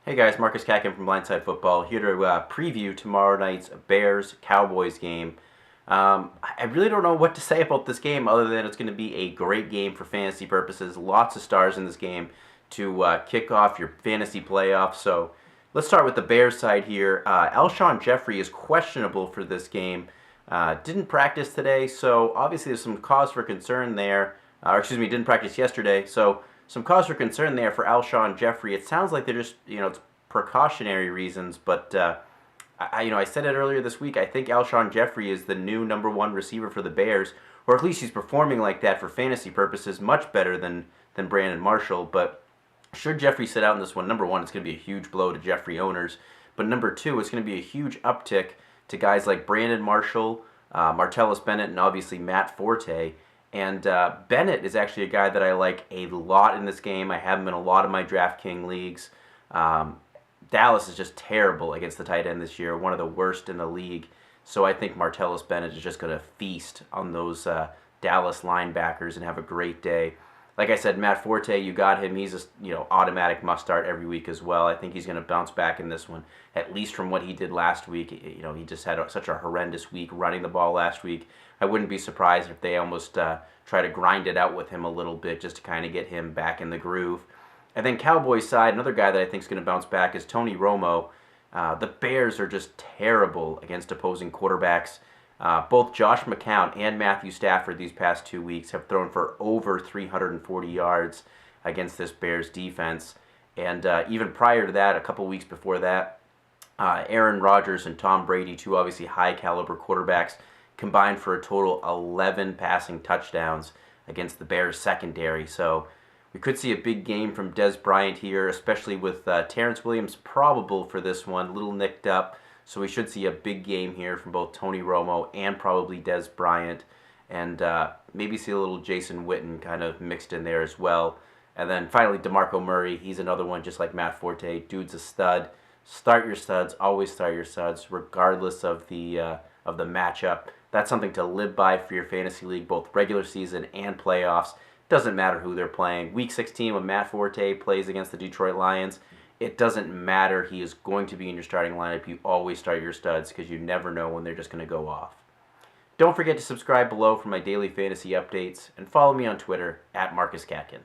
Hey guys, Marcus Catkin from Blindside Football here to preview tomorrow night's Bears-Cowboys game. I really don't know what to say about this game other than it's going to be a great game for fantasy purposes. Lots of stars in this game to kick off your fantasy playoffs. So let's start with the Bears side here. Jeffery is questionable for this game. Didn't practice today, so obviously there's some cause for concern there. Didn't practice yesterday, so some cause for concern there for Jeffery. It sounds like they're just, it's precautionary reasons, but I said it earlier this week. I think Jeffery is the new number one receiver for the Bears, or at least he's performing like that for fantasy purposes, much better than Brandon Marshall. But should Jeffery sit out in this one, number one, it's going to be a huge blow to Jeffery owners. But number two, it's going to be a huge uptick to guys like Brandon Marshall, Martellus Bennett, and obviously Matt Forte. And Bennett is actually a guy that I like a lot in this game. I have him in a lot of my DraftKings leagues. Dallas is just terrible against the tight end this year, one of the worst in the league. So I think Martellus Bennett is just going to feast on those Dallas linebackers and have a great day. Like I said, Matt Forte, you got him. He's a automatic must start every week as well. I think he's going to bounce back in this one, at least from what he did last week. He just had such a horrendous week running the ball last week. I wouldn't be surprised if they almost try to grind it out with him a little bit just to kind of get him back in the groove. And then Cowboys side, another guy that I think is going to bounce back is Tony Romo. The Bears are just terrible against opposing quarterbacks. Both Josh McCown and Matthew Stafford these past 2 weeks have thrown for over 340 yards against this Bears defense. And even prior to that, a couple weeks before that, Aaron Rodgers and Tom Brady, two obviously high-caliber quarterbacks, combined for a total 11 passing touchdowns against the Bears secondary. So we could see a big game from Dez Bryant here, especially with Terrence Williams probable for this one, a little nicked up. So we should see a big game here from both Tony Romo and probably Dez Bryant. And maybe see a little Jason Witten kind of mixed in there as well. And then finally, DeMarco Murray. He's another one just like Matt Forte. Dude's a stud. Start your studs. Always start your studs, regardless of the matchup. That's something to live by for your fantasy league, both regular season and playoffs. Doesn't matter who they're playing. Week 16, when Matt Forte plays against the Detroit Lions, it doesn't matter. He is going to be in your starting lineup. You always start your studs because you never know when they're just going to go off. Don't forget to subscribe below for my daily fantasy updates and follow me on Twitter @MarcusCatkin.